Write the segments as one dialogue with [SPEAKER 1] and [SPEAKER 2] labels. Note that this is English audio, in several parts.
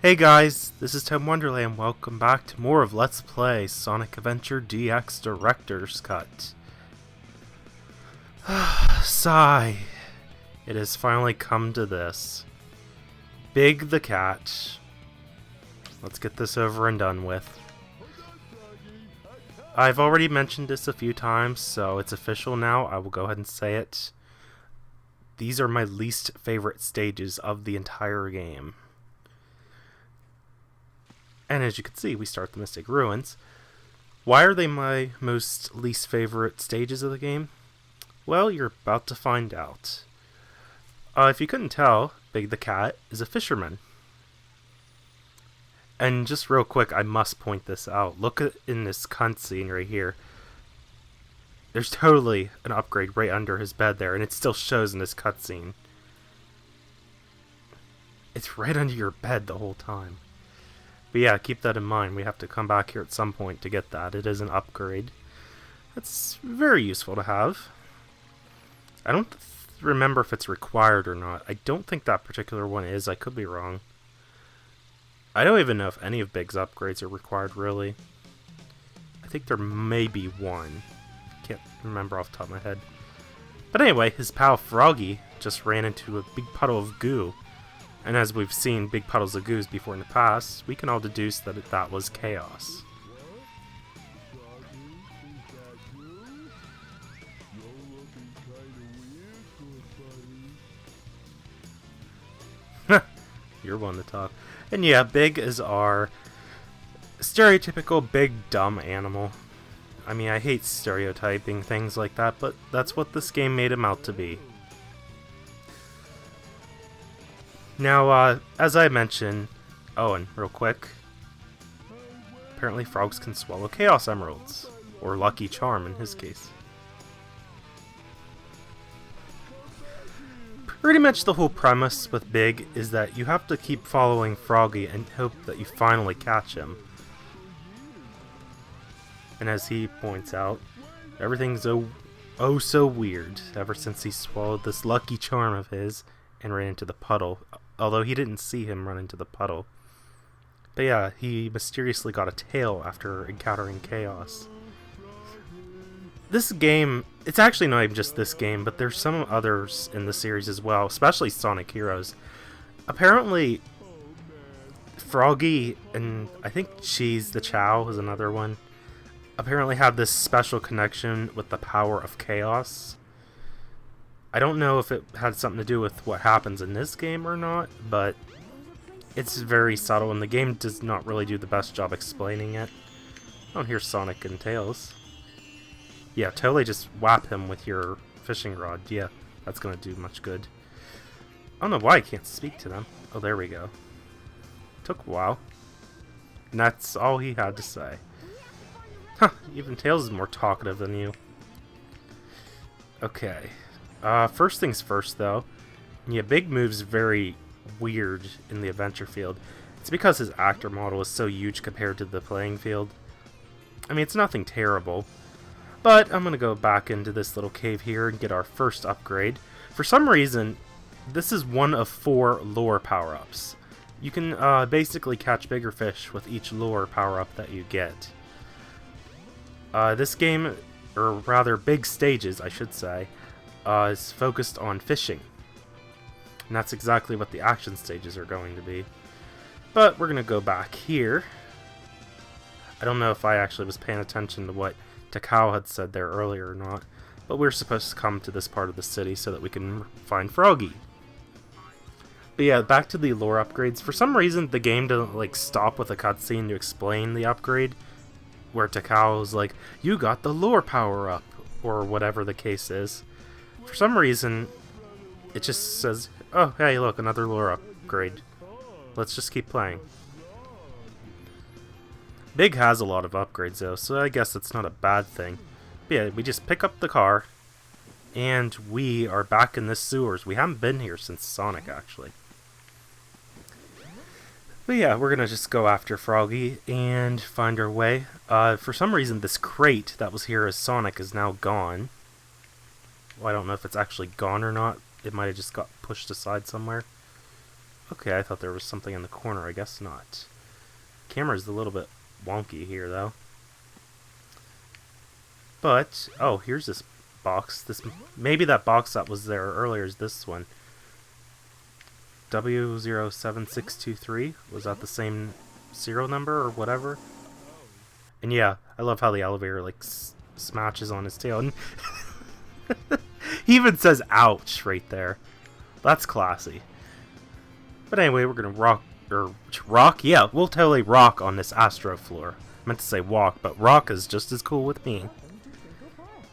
[SPEAKER 1] Hey guys, this is ToadinWonderland. Welcome back to more of Let's Play Sonic Adventure DX Director's Cut. Sigh. It has finally come to this. Big the cat. Let's get this over and done with. I've already mentioned this a few times, so it's official now. I will go ahead and say it. These are my least favorite stages of the entire game. And as you can see, we start the Mystic Ruins. Why are they my least favorite stages of the game? Well, you're about to find out. If you couldn't tell, Big the Cat is a fisherman. And just real quick, I must point this out. Look at in this cutscene right here. There's totally an upgrade right under his bed there, and it still shows in this cutscene. It's right under your bed the whole time. But yeah, keep that in mind. We have to come back here at some point to get that. It is an upgrade. That's very useful to have. I don't remember if it's required or not. I don't think that particular one is. I could be wrong. I don't even know if any of Big's upgrades are required, really. I think there may be one. Can't remember off the top of my head. But anyway, his pal Froggy just ran into a big puddle of goo. And as we've seen big puddles of goos before in the past, we can all deduce that that was chaos. You're one to talk. And yeah, Big is our stereotypical big dumb animal. I mean, I hate stereotyping things like that, but that's what this game made him out to be. Now, as I mentioned, and real quick, apparently frogs can swallow Chaos Emeralds, or Lucky Charm in his case. Pretty much the whole premise with Big is that you have to keep following Froggy and hope that you finally catch him. And as he points out, everything's oh so weird ever since he swallowed this Lucky Charm of his and ran into the puddle. Although he didn't see him run into the puddle. But yeah, he mysteriously got a tail after encountering Chaos. This game, it's actually not even just this game, but there's some others in the series as well, especially Sonic Heroes. Apparently, Froggy and I think Cheese the Chow is another one, apparently have this special connection with the power of Chaos. I don't know if it had something to do with what happens in this game or not, but it's very subtle, and the game does not really do the best job explaining it. I don't hear Sonic and Tails. Yeah, totally just whap him with your fishing rod. Yeah, that's gonna do much good. I don't know why I can't speak to them. Oh, there we go. Took a while. And that's all he had to say. Huh, even Tails is more talkative than you. Okay. First things first, though. Yeah, Big moves very weird in the adventure field. It's because his actor model is so huge compared to the playing field. I mean, it's nothing terrible. But I'm going to go back into this little cave here and get our first upgrade. For some reason, this is one of 4 lure power-ups. You can basically catch bigger fish with each lure power-up that you get. This game, or rather Big stages, I should say, is focused on fishing. And that's exactly what the action stages are going to be. But we're going to go back here. I don't know if I actually was paying attention to what Takao had said there earlier or not, but we're supposed to come to this part of the city so that we can find Froggy. But yeah, back to the lore upgrades. For some reason, the game doesn't stop with a cutscene to explain the upgrade, where Takao's like, "You got the lore power up," or whatever the case is. For some reason, it just says, "Oh, hey, look, another lore upgrade. Let's just keep playing." Big has a lot of upgrades, though, so I guess it's not a bad thing. But yeah, we just pick up the car, and we are back in the sewers. We haven't been here since Sonic, actually. But yeah, we're gonna just go after Froggy and find our way. For some reason, this crate that was here as Sonic is now gone. Well, I don't know if it's actually gone or not. It might have just got pushed aside somewhere. Okay, I thought there was something in the corner. I guess not. Camera's a little bit wonky here, though. But, oh, here's this box. Maybe that box that was there earlier is this one. W07623. Was that the same serial number or whatever? And yeah, I love how the elevator, like, smashes on his tail. And he even says, ouch, right there. That's classy. But anyway, we're gonna rock? Yeah, we'll totally rock on this Astro floor. I meant to say walk, but rock is just as cool with me.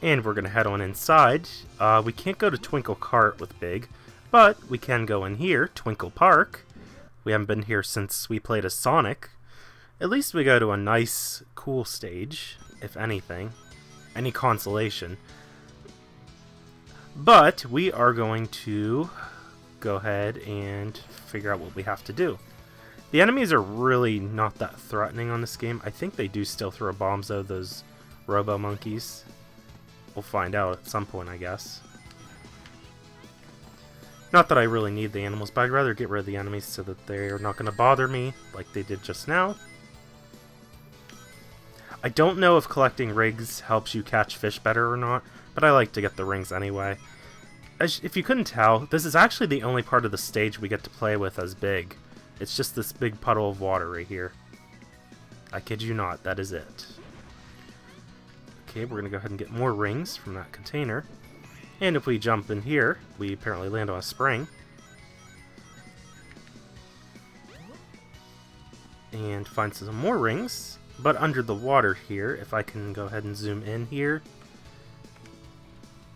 [SPEAKER 1] And we're gonna head on inside. We can't go to Twinkle Cart with Big, but we can go in here, Twinkle Park. We haven't been here since we played as Sonic. At least we go to a nice, cool stage, if anything. Any consolation. But we are going to go ahead and figure out what we have to do. The enemies are really not that threatening on this game. I think they do still throw bombs though, those robo monkeys. We'll find out at some point, I guess. Not that I really need the animals, but I'd rather get rid of the enemies so that they're not going to bother me like they did just now. I don't know if collecting rings helps you catch fish better or not, but I like to get the rings anyway. If you couldn't tell, this is actually the only part of the stage we get to play with as Big. It's just this big puddle of water right here. I kid you not, that is it. Okay, we're going to go ahead and get more rings from that container. And if we jump in here, we apparently land on a spring. And find some more rings. But under the water here, if I can go ahead and zoom in here,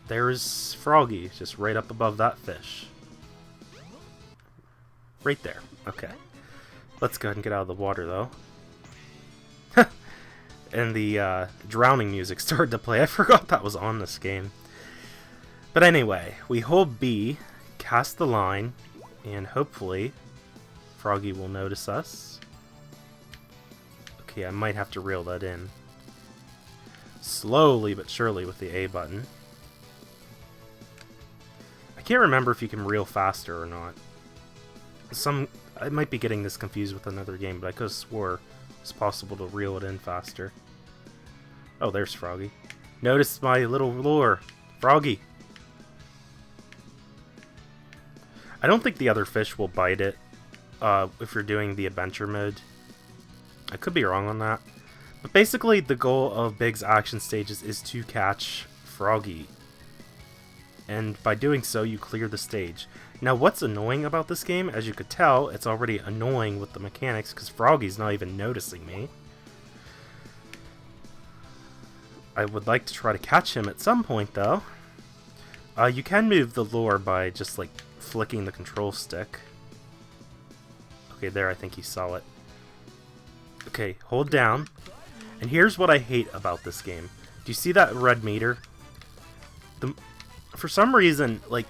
[SPEAKER 1] there's Froggy, just right up above that fish. Right there. Okay. Let's go ahead and get out of the water, though. And the drowning music started to play. I forgot that was on this game. But anyway, we hold B, cast the line, and hopefully Froggy will notice us. Okay, I might have to reel that in. Slowly but surely with the A button. I can't remember if you can reel faster or not. I might be getting this confused with another game, but I could have swore it's possible to reel it in faster. Oh, there's Froggy. Notice my little lure. Froggy. I don't think the other fish will bite it if you're doing the adventure mode. I could be wrong on that. But basically, the goal of Big's action stages is to catch Froggy. And by doing so, you clear the stage. Now, what's annoying about this game, as you could tell, it's already annoying with the mechanics, because Froggy's not even noticing me. I would like to try to catch him at some point, though. You can move the lure by just, like, flicking the control stick. Okay, there, I think he saw it. Okay, hold down. And here's what I hate about this game. Do you see that red meter? For some reason, like,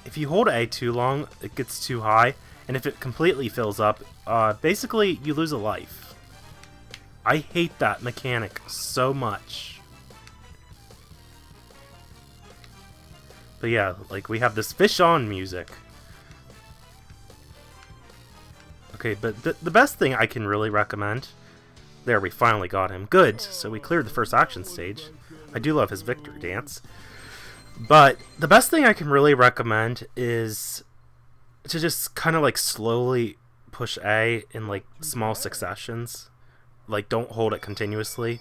[SPEAKER 1] if you hold A too long, it gets too high. And if it completely fills up, basically, you lose a life. I hate that mechanic so much. But yeah, like, we have this fish on music. Okay, but the best thing I can really recommend... There, we finally got him. Good, so we cleared the first action stage. I do love his victory dance. But the best thing I can really recommend is to just kind of, like, slowly push A in, like, small successions. Like, don't hold it continuously.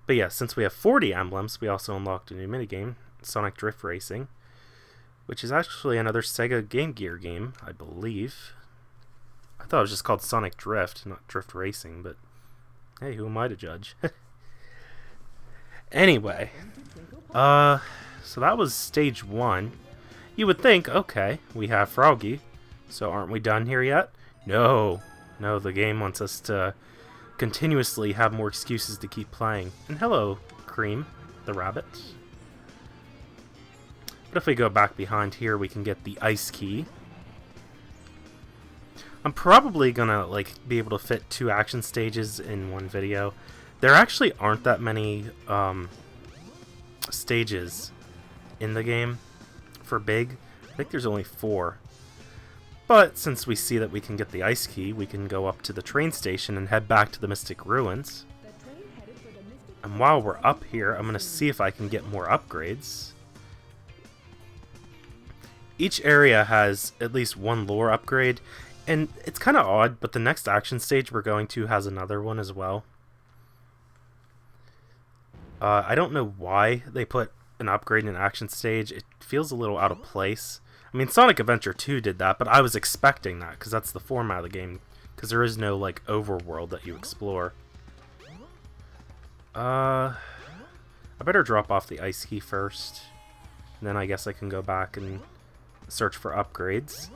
[SPEAKER 1] But yeah, since we have 40 emblems, we also unlocked a new minigame, Sonic Drift Racing, which is actually another Sega Game Gear game, I believe. I thought it was just called Sonic Drift, not Drift Racing, but hey, who am I to judge? Anyway, so that was stage 1. You would think, okay, we have Froggy, so aren't we done here yet? No, the game wants us to continuously have more excuses to keep playing. And hello, Cream, the rabbit. But if we go back behind here, we can get the ice key. I'm probably gonna, like, be able to fit 2 action stages in one video. There actually aren't that many stages in the game for Big. I think there's only 4. But since we see that we can get the ice key, we can go up to the train station and head back to the Mystic Ruins. And while we're up here, I'm going to see if I can get more upgrades. Each area has at least one lore upgrade, and it's kind of odd, but the next action stage we're going to has another one as well. I don't know why they put an upgrade in an action stage. It feels a little out of place. I mean, Sonic Adventure 2 did that, but I was expecting that, because that's the format of the game, because there is no, like, overworld that you explore. I better drop off the ice key first, and then I guess I can go back and search for upgrades.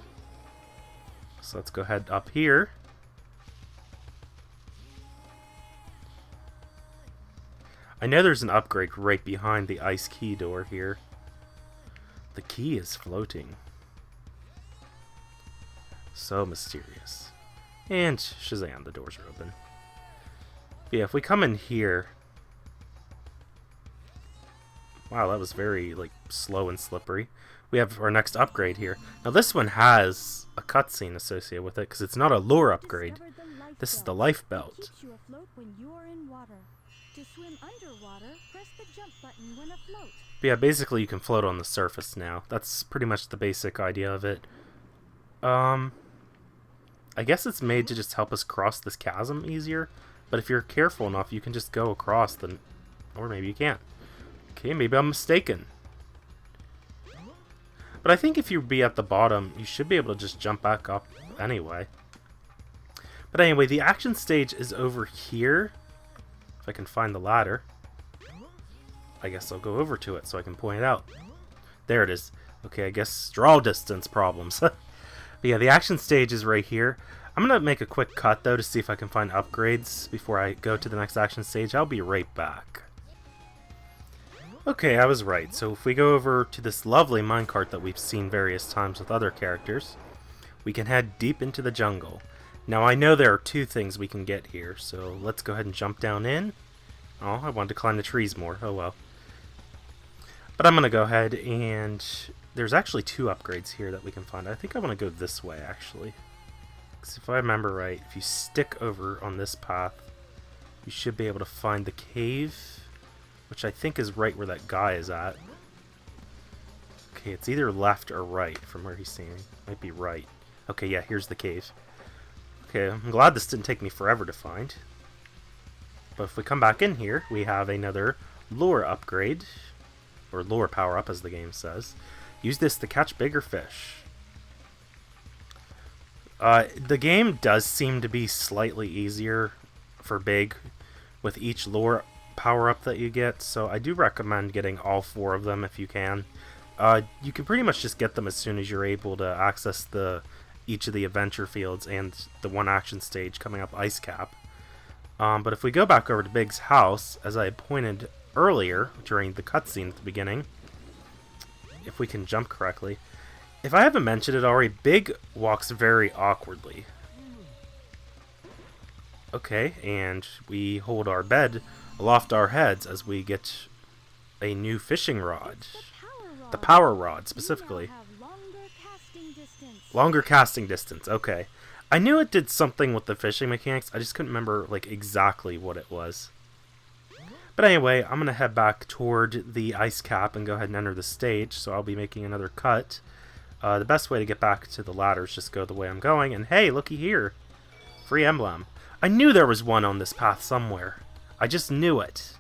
[SPEAKER 1] So let's go ahead up here. I know there's an upgrade right behind the ice key door here. The key is floating. So mysterious. And Shazam, the doors are open. But yeah, if we come in here... Wow, that was very, like, slow and slippery. We have our next upgrade here. Now this one has a cutscene associated with it, because it's not a lore upgrade. This is the life belt. But yeah, basically you can float on the surface now. That's pretty much the basic idea of it. I guess it's made to just help us cross this chasm easier, but if you're careful enough, you can just go across the... Or maybe you can't. Okay, maybe I'm mistaken. But I think if you be at the bottom, you should be able to just jump back up anyway. But anyway, the action stage is over here. If I can find the ladder. I guess I'll go over to it so I can point it out. There it is. Okay, I guess draw distance problems. But yeah, the action stage is right here. I'm going to make a quick cut, though, to see if I can find upgrades before I go to the next action stage. I'll be right back. Okay, I was right. So if we go over to this lovely minecart that we've seen various times with other characters, we can head deep into the jungle. Now I know there are two things we can get here, so let's go ahead and jump down in. Oh, I wanted to climb the trees more. Oh well. But I'm going to go ahead and... There's actually two upgrades here that we can find. I think I want to go this way, actually. Because if I remember right, if you stick over on this path, you should be able to find the cave, which I think is right where that guy is at. Okay, it's either left or right from where he's standing. Might be right. Okay, yeah, here's the cave. Okay, I'm glad this didn't take me forever to find. But if we come back in here, we have another lure upgrade. Or lure power-up, as the game says. Use this to catch bigger fish. The game does seem to be slightly easier for big with each lure power-up that you get, so I do recommend getting all four of them if you can. You can pretty much just get them as soon as you're able to access each of the adventure fields and the one action stage coming up, Ice Cap. But if we go back over to Big's house, as I pointed earlier during the cutscene at the beginning, if we can jump correctly, if I haven't mentioned it already, Big walks very awkwardly. Okay, and we hold our bed aloft our heads as we get a new fishing rod. The power rod, specifically. Longer casting distance, okay. I knew it did something with the fishing mechanics, I just couldn't remember like exactly what it was. But anyway, I'm going to head back toward the ice cap and go ahead and enter the stage, so I'll be making another cut. The best way to get back to the ladder is just go the way I'm going, and hey, looky here! Free emblem. I knew there was one on this path somewhere. I just knew it.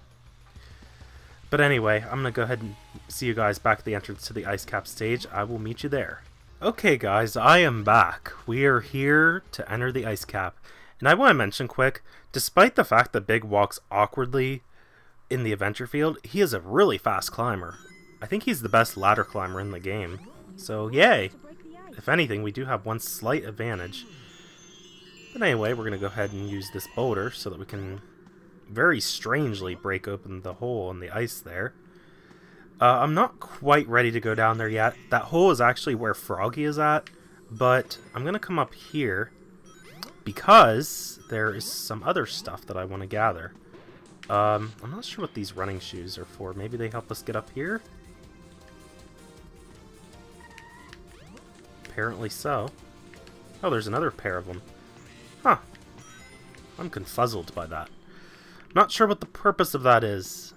[SPEAKER 1] But anyway, I'm going to go ahead and see you guys back at the entrance to the ice cap stage. I will meet you there. Okay guys, I am back. We are here to enter the ice cap. And I want to mention quick, despite the fact that Big walks awkwardly in the adventure field, he is a really fast climber. I think he's the best ladder climber in the game. So yay! If anything, we do have one slight advantage. But anyway, we're going to go ahead and use this boulder so that we can very strangely break open the hole in the ice there. I'm not quite ready to go down there yet. That hole is actually where Froggy is at, but I'm going to come up here because there is some other stuff that I want to gather. I'm not sure what these running shoes are for. Maybe they help us get up here? Apparently so. Oh, there's another pair of them. Huh. I'm confuzzled by that. Not sure what the purpose of that is.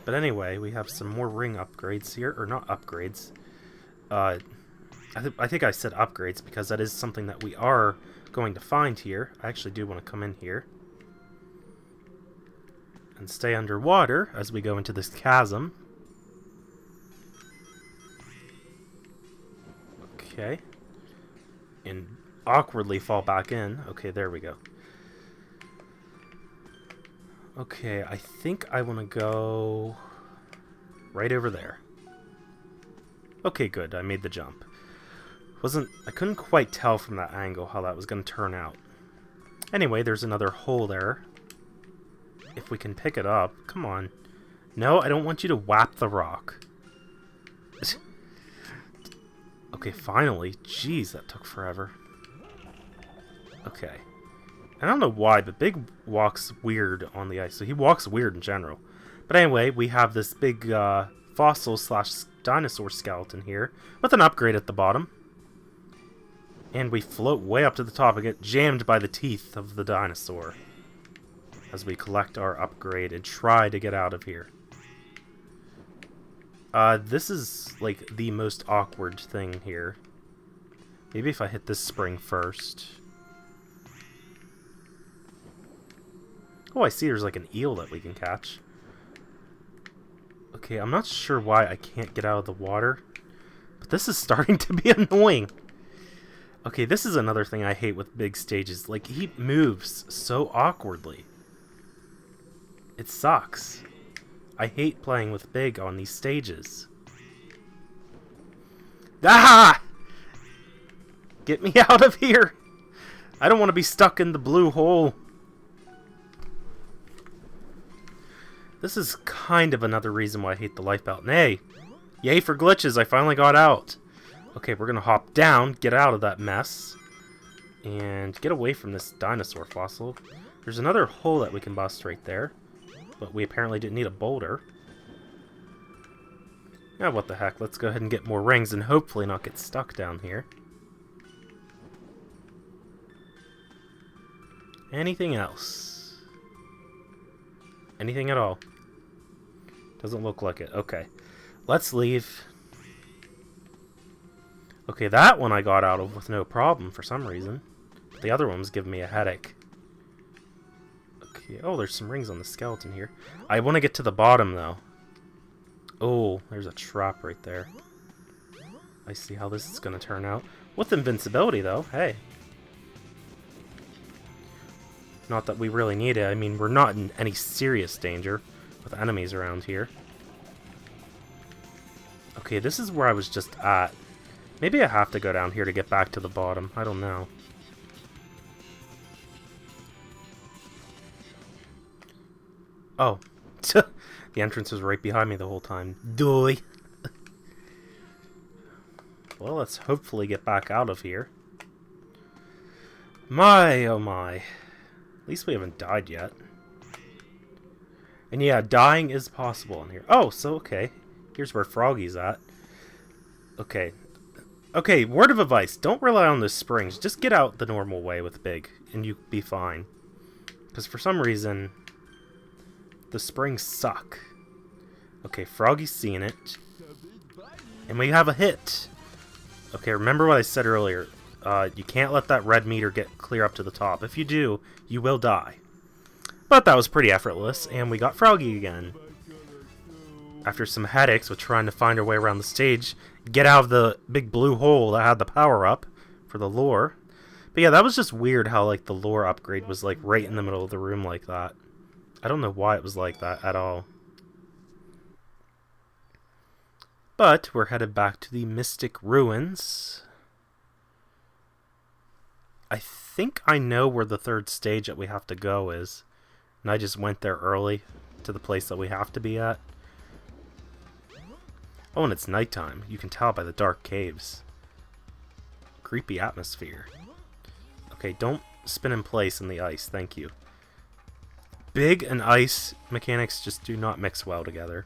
[SPEAKER 1] But anyway, we have some more ring upgrades here. Or not upgrades. I think I said upgrades because that is something that we are going to find here. I actually do want to come in here and stay underwater as we go into this chasm. Okay. And awkwardly fall back in. Okay, there we go. Okay, I think I want to go right over there. Okay, good. I made the jump. I couldn't quite tell from that angle how that was going to turn out. Anyway, there's another hole there. If we can pick it up. Come on. No, I don't want you to whap the rock. Okay, finally. Jeez, that took forever. Okay. I don't know why, but Big walks weird on the ice. So he walks weird in general. But anyway, we have this big fossil / dinosaur skeleton here with an upgrade at the bottom. And we float way up to the top and get jammed by the teeth of the dinosaur as we collect our upgrade and try to get out of here. This is like the most awkward thing here. Maybe if I hit this spring first. Oh, I see there's like an eel that we can catch. Okay, I'm not sure why I can't get out of the water, but this is starting to be annoying. Okay, this is another thing I hate with big stages. Like, he moves so awkwardly. It sucks. I hate playing with Big on these stages. Ah! Get me out of here! I don't want to be stuck in the blue hole. This is kind of another reason why I hate the life belt. Nay! Yay for glitches, I finally got out. Okay, we're gonna hop down, get out of that mess, and get away from this dinosaur fossil. There's another hole that we can bust right there, but we apparently didn't need a boulder. Yeah, what the heck, let's go ahead and get more rings and hopefully not get stuck down here. Anything else? Anything at all? Doesn't look like it. Okay, let's leave. Okay, that one I got out of with no problem for some reason. But the other one was giving me a headache. Okay, oh, there's some rings on the skeleton here. I want to get to the bottom, though. Oh, there's a trap right there. I see how this is going to turn out. With invincibility, though, hey. Not that we really need it. I mean, we're not in any serious danger with enemies around here. Okay, this is where I was just at. Maybe I have to go down here to get back to the bottom. I don't know. Oh. The entrance was right behind me the whole time. Doy. Well, let's hopefully get back out of here. My, oh my. At least we haven't died yet. And yeah, dying is possible in here. Oh, so okay. Here's where Froggy's at. Okay. Okay, word of advice. Don't rely on those springs. Just get out the normal way with Big, and you'll be fine. Because for some reason, the springs suck. Okay, Froggy's seeing it. And we have a hit. Okay, remember what I said earlier. You can't let that red meter get clear up to the top. If you do, you will die. But that was pretty effortless, and we got Froggy again. After some headaches with trying to find our way around the stage, get out of the big blue hole that had the power-up for the lore. But yeah, that was just weird how like the lore upgrade was like right in the middle of the room like that. I don't know why it was like that at all. But we're headed back to the Mystic Ruins. I think I know where the third stage that we have to go is. And I just went there early to the place that we have to be at. Oh, and it's nighttime. You can tell by the dark caves. Creepy atmosphere. Okay, don't spin in place in the ice. Thank you. Big and ice mechanics just do not mix well together.